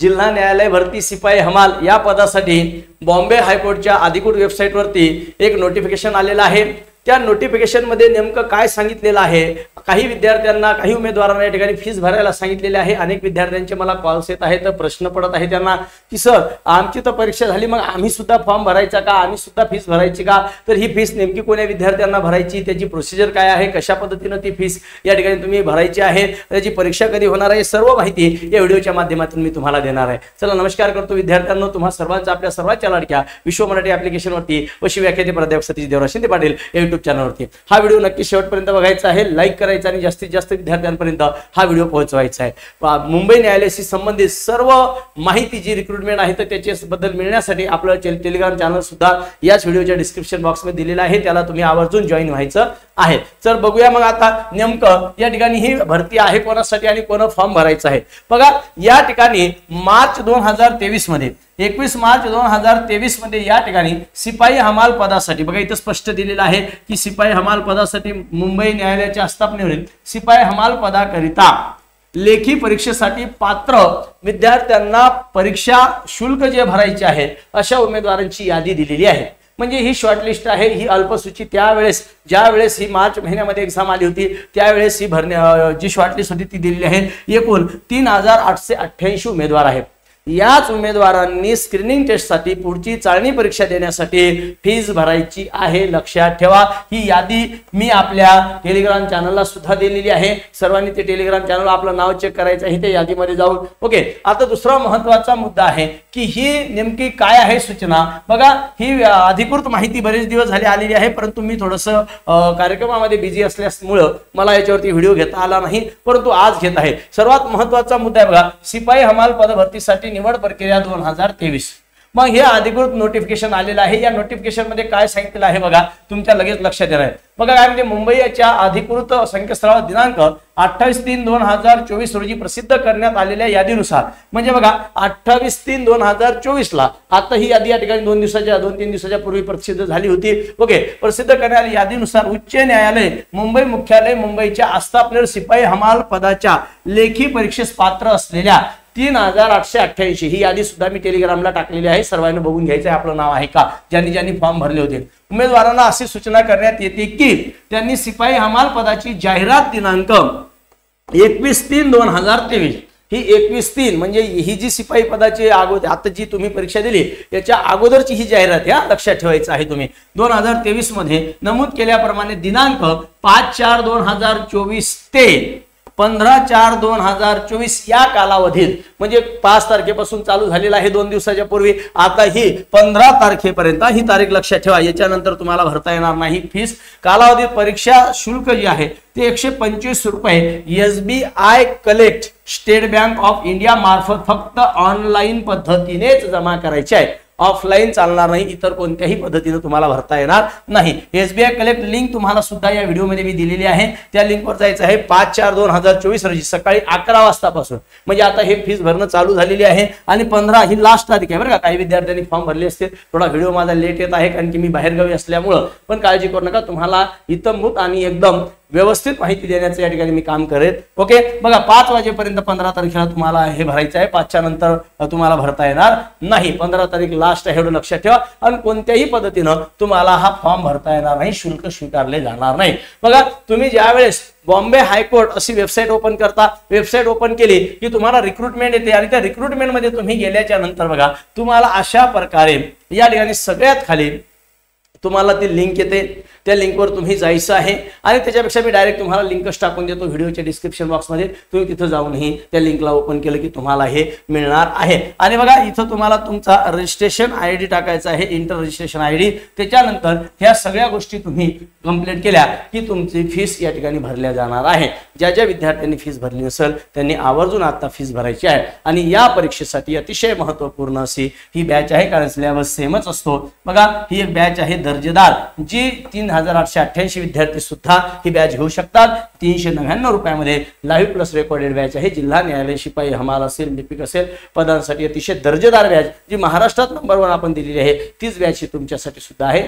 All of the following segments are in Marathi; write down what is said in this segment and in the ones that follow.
जिल्हा न्यायालय भरती सिपाई हमाल या पदासाठी बॉम्बे हायकोर्टच्या अधिकृत वेबसाईटवरती एक नोटिफिकेशन आलेलं आहे। त्या नोटिफिकेशन मध्ये नेमकं काय सांगितलेलं आहे, काही विद्यार्थ्यांना काही उमेदवारांना या ठिकाणी फीस भरायला सांगितलेले आहे। अनेक विद्यार्थ्यांचे मला कॉल्स येत आहेत, प्रश्न पडत आहे त्यांना की सर आमची तर परीक्षा झाली, मग आम्ही सुद्धा फॉर्म भरायचा का, आम्ही सुद्धा फीस भरायची का, तर ही फीस नेमकी कोण्या विद्यार्थ्यांना भरायची, त्याची प्रोसिजर काय आहे, कशा पद्धतीने ती फीस या ठिकाणी तुम्ही भरायची आहे, त्याची परीक्षा कधी होणार आहे, सर्व माहिती या व्हिडिओच्या माध्यमातून मी तुम्हाला देणार आहे। चला नमस्कार करतो विद्यार्थ्यांनो, तुम्हा सर्वांचा आपल्या सर्वांच्या लाडक्या विश्व मराठी ऍप्लिकेशनवरती व शिवव्याख्याते प्राध्यापक सतीश देवराज शिंदे पाटील या YouTube चॅनलवरती हा व्हिडिओ नक्की शेवटपर्यंत बघायचा आहे, लाईक करायचा आणि जास्तीत जास्त विद्यार्थ्यांपर्यंत हा व्हिडिओ पोहोचवायचा आहे। मुंबई न्यायालयाशी संबंधित सर्व माहिती जी रिक्रुटमेंट आहे तर त्याच्याबद्दल मिळण्यासाठी आपलं टेलिग्राम चॅनल सुद्धा याच व्हिडिओच्या डिस्क्रिप्शन बॉक्समध्ये दिलेला आहे, त्याला तुम्ही आवर्जून जॉईन व्हायचं आहे। तर बघूया मग आता नेमकं या ठिकाणी ही भरती आहे कोणासाठी आणि कोण फॉर्म भरायचा आहे। बघा या ठिकाणी मार्च 2023 मध्ये 21 मार्च 2023 मध्ये या ठिकाणी सिपाई हमाल पदासाठी बघा इथं स्पष्ट दिलेलं आहे की सिपाई हमाल पदासाठी मुंबई न्यायालयाच्या स्थापनेवरील सिपाई हमाल पदाकरिता लेखी परीक्षेसाठी पात्र विद्यार्थ्यांना परीक्षा शुल्क जे भरायचे आहे अशा उमेदवारांची यादी दिलेली आहे। म्हणजे ही शॉर्टलिस्ट आहे, ही अल्पसूची त्यावेळेस ज्या वेळेस ही मार्च महिन्यामध्ये एक्झाम आली होती त्यावेळेस ही जी शॉर्टलिस्ट होती ती दिलेली आहे। एकूण 3888 उमेदवार आहेत। याच उमेदवारांनी स्क्रीनिंग टेस्टसाठी पुढची चाळणी परीक्षा देण्यासाठी फीस भरायची आहे, लक्षात ठेवा। ही यादी मी आपल्या टेलिग्राम चॅनलला सुद्धा दिलेली आहे, सर्वांनी ते टेलिग्राम चॅनल आपलं नाव चेक करायचं आहे त्या यादीमध्ये जाऊन। ओके, आता दुसरा महत्त्वाचा मुद्दा आहे की ही नेमकी काय आहे सूचना। बघा ही अधिकृत माहिती बरेच दिवस झाले आलेली आहे, परंतु मी थोडंसं कार्यक्रमामध्ये बिझी असल्यामुळे मला याच्यावरती व्हिडिओ घेता आला नाही, परंतु आज घेत आहे। सर्वात महत्त्वाचा मुद्दा आहे बघा, सिपाई हमाल पद भरतीसाठी निवड प्रक्रिया 2023। मग हे अधिकृत नोटिफिकेशन आलेलं आहे। या नोटिफिकेशन मध्ये काय सांगितलेलं आहे बघा, तुमच्या लगेच लक्षात येणार आहे। बघा काय म्हणजे मुंबईच्या अधिकृत संकेतस्थळावर दिनांक 28/3/2024 रोजी प्रसिद्ध करण्यात आलेल्या यादीनुसार, म्हणजे बघा 28/3/2024 ला आता ही यादी या ठिकाणी 2-3 दिवसाच्या पूर्वी प्रसिद्ध झाली होती। ओके, प्रसिद्ध करण्यात यादीनुसार उच्च न्यायालय मुंबई मुख्यालय मुंबईच्या आस्थापनेवर सिपाई हमाल पदाच्या लेखी परीक्षेस पात्र असलेल्या 3888 ही यादी सुद्धा मी टेलिग्रामला टाकलेली आहे, सर्वांनी बघून घ्यायचं आहे आपलं नाव आहे का, ज्यांनी फॉर्म भरले होते। उमेदवारांना अशी सूचना करण्यात येते की त्यांनी सिपाई हमाल पदाची जाहिरात दिनांक 21/3/2023 ही 21/3 म्हणजे ही जी सिपाई पदाची अगोदर आता जी तुम्ही परीक्षा दिली याच्या अगोदरची ही जाहिरात या लक्षात ठेवायचं आहे तुम्ही। 2023 मध्ये नमूद केल्याप्रमाणे दिनांक 5/4/2024 ते 15/4/2024 या कालावधीत, म्हणजे 5 तारखेपासून चालू झालेला आहे 2 दिवसाच्या पूर्वी, आता ही 15 तारखेपर्यंत ही तारीख लक्षात ठेवा, याच्यानंतर तुम्हाला भरता येणार नाही फीस। कालावधीत परीक्षा शुल्क जे आहे ते 125 रुपये SBI collect state bank of India मार्फत फक्त ऑनलाईन पद्धतीनेच जमा करायचे आहे, ऑफलाईन चालणार नाही, इतर कोणत्याही पद्धतीने तुम्हाला भरता येणार नाही। SBI कलेक्ट लिंक तुम्हाला सुद्धा या व्हिडिओमध्ये मी दिलेली आहे, त्या लिंकवर जायचं आहे। 5/4/2024 रोजी सकाळी 11 वाजतापासून, म्हणजे आता हे फीस भरणं चालू झालेली आहे आणि 15 ही लास्ट तारीख आहे बरं का। काही विद्यार्थ्यांनी फॉर्म भरले असतील, थोडा व्हिडिओ माझा लेट येत आहे कारण की मी बाहेरगावी असल्यामुळं, पण काळजी करू नका, तुम्हाला इतंभूत आणि एकदम व्यवस्थित माहिती देण्याचं या ठिकाणी मी काम करेन। ओके, बघा 5 वाजेपर्यंत 15 तारखेला तुम्हाला हे भरायचं आहे, 5च्या नंतर तुम्हाला भरता येणार नाही, 15 तारीख लास्ट आहे एवढं लक्षात ठेवा। आणि कोणत्याही पद्धतीनं तुम्हाला हा फॉर्म भरता येणार नाही, शुल्क स्वीकारले जाणार नाही। बघा तुम्ही ज्यावेळेस बॉम्बे हायकोर्ट अशी वेबसाईट ओपन करता, वेबसाईट ओपन केली की तुम्हाला रिक्रुटमेंट येते आणि त्या रिक्रुटमेंट मध्ये तुम्ही गेल्याच्या नंतर बघा तुम्हाला अशा प्रकारे या ठिकाणी सगळ्यात खाली तुम्हाला ती लिंक येते, त्या लिंकवर तुम्ही जायचं आहे आणि त्याच्यापेक्षा मी डायरेक्ट तुम्हाला लिंकच टाकून देतो व्हिडिओच्या डिस्क्रिप्शन बॉक्समध्ये, तुम्ही तिथं जाऊनही त्या लिंकला ओपन केलं की तुम्हाला हे मिळणार आहे। आणि बघा इथं तुम्हाला तुमचा रजिस्ट्रेशन ID टाकायचा आहे, इंटर रजिस्ट्रेशन ID, त्याच्यानंतर ह्या सगळ्या गोष्टी तुम्ही कंप्लीट केल्या की तुमची फीस या ठिकाणी भरल्या जाणार आहे। ज्या विद्यार्थ्यांनी फीस भरली नसेल त्यांनी आवर्जून आता फीस भरायची आहे। आणि या परीक्षेसाठी अतिशय महत्त्वपूर्ण अशी ही बॅच आहे, कारण सिलेबस सेमच असतो। बघा ही एक बॅच आहे दर्जेदार, जी 3888 विद्यार्थी सुद्धा ही बॅच घेऊ शकतात। 399 रुपयामध्ये लाईव्ह प्लस रेकॉर्डेड बॅच आहे। जिल्हा न्यायालय शिपाई हमाल असेल, लिपिक असेल, पदांसाठी अतिशय दर्जेदार बॅच जी महाराष्ट्रात नंबर 1 आपण दिलेली आहे तीच बॅच ही तुमच्यासाठी सुद्धा आहे।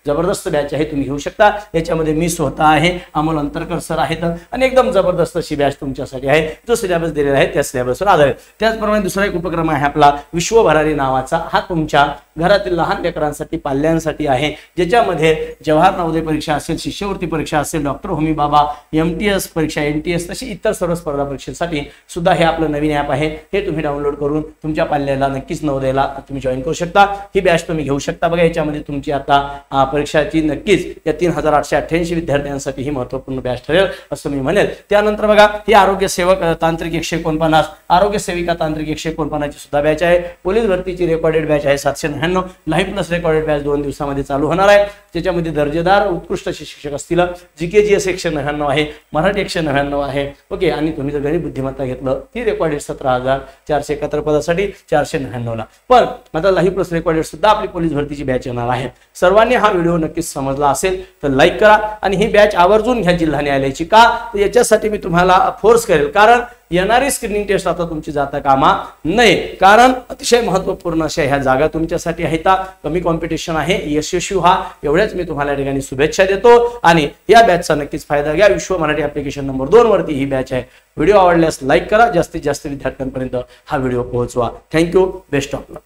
जबरदस्त बॅच आहे, तुम्ही घेऊ शकता। याच्यामध्ये मी स्वतः आहे, अमोल अंतरकर सर आहेत आणि एकदम जबरदस्त अशी बॅच तुमच्यासाठी आहे। जो सिलेबस दिलेला आहे त्या सिलेबसवर आधारित। त्याचप्रमाणे दुसरा एक उपक्रम आहे आपला विश्व भरारी नावाचा। हा तुमच्या घरातील लहान लेकरांसाठी, पाल्यांसाठी आहे, ज्याच्यामध्ये जवाहर नवोदय परीक्षा असेल, शिष्यवृत्ती परीक्षा असेल, डॉक्टर होमी बाबा, MTS परीक्षा, NTS तशी इतर सर्व स्पर्धा परीक्षेसाठी सुद्धा हे आपलं नवीन ॲप आहे। हे तुम्ही डाउनलोड करून तुमच्या पाल्याला नक्कीच नवोदयला तुम्ही जॉईन करू शकता। ही बॅच तुम्ही घेऊ शकता। बघा याच्यामध्ये तुमची आता परीक्षाची नक्कीच या 3888 विद्यार्थ्यांसाठी ही महत्त्वपूर्ण बॅच ठरेल असं मी म्हणेल। त्यानंतर बघा ही आरोग्य सेवक तांत्रिक 149, आरोग्य सेविका तांत्रिक 149 ची सुद्धा बॅच आहे। पोलीस भरतीची रेकॉर्डेड बॅच आहे 799। लाईव्ह प्लस रेकॉर्डेड बॅच 2 दिवसामध्ये चालू होणार आहे। त्याच्यामध्ये दर्जेदार उत्कृष्ट शिक्षक असतील। GKGS 199 आहे, मराठी 199 आहे। ओके, आणि तुम्ही जर गणित बुद्धिमत्ता घेतलं ती रेकॉर्डेड 17,471 पदासाठी 499 ला। पण आता लाईव्ह प्लस रेकॉर्डेड सुद्धा आपली पोलीस भरतीची बॅच येणार आहे। सर्वांनी हा व्हिडिओ नक्कीच समजला असेल तर लाईक करा आणि ही बॅच आवर्जून घ्या जिल्हा न्यायालयाची। का तर याच्यासाठी मी तुम्हाला फोर्स करेल, कारण येणारी स्क्रीनिंग टेस्ट आता तुमची जाता कामा नाही, कारण अतिशय महत्त्वपूर्ण अशा ह्या जागा तुमच्यासाठी आहेत। कमी कॉम्पिटिशन आहे, यशस्वी व्हा एवढ्याच मी तुम्हाला या ठिकाणी शुभेच्छा देतो आणि या बॅचचा नक्कीच फायदा घ्या। विश्व मराठी ऍप्लिकेशन नंबर 2 वरती ही बॅच आहे। व्हिडिओ आवडल्यास लाईक करा, जास्तीत जास्त विद्यार्थ्यांपर्यंत हा व्हिडिओ पोहोचवा। Thank you, best of luck.